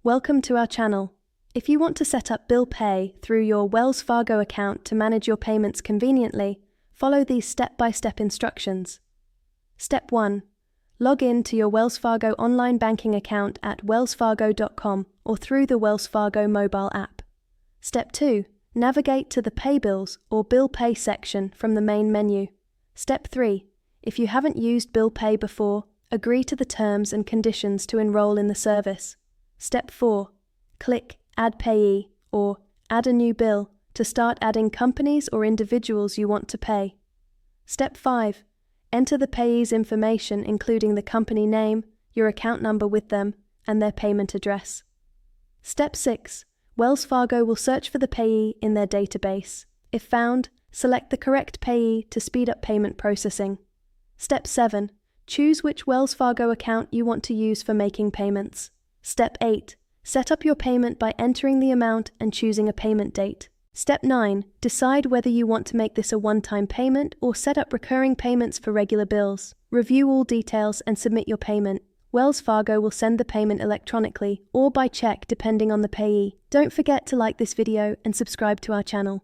Welcome to our channel. If you want to set up bill pay through your Wells Fargo account to manage your payments conveniently, follow these step-by-step instructions. Step 1. Log in to your Wells Fargo online banking account at wellsfargo.com or through the Wells Fargo mobile app. Step 2. Navigate to the Pay Bills or Bill Pay section from the main menu. Step 3. If you haven't used bill pay before, agree to the terms and conditions to enroll in the service. Step 4. Click Add Payee or Add a New Bill to start adding companies or individuals you want to pay. Step 5. Enter the payee's information including the company name, your account number with them, and their payment address. Step 6. Wells Fargo will search for the payee in their database. If found, select the correct payee to speed up payment processing. Step 7. Choose which Wells Fargo account you want to use for making payments. Step 8. Set up your payment by entering the amount and choosing a payment date. Step 9. Decide whether you want to make this a one-time payment or set up recurring payments for regular bills. Review all details and submit your payment. Wells Fargo will send the payment electronically or by check depending on the payee. Don't forget to like this video and subscribe to our channel.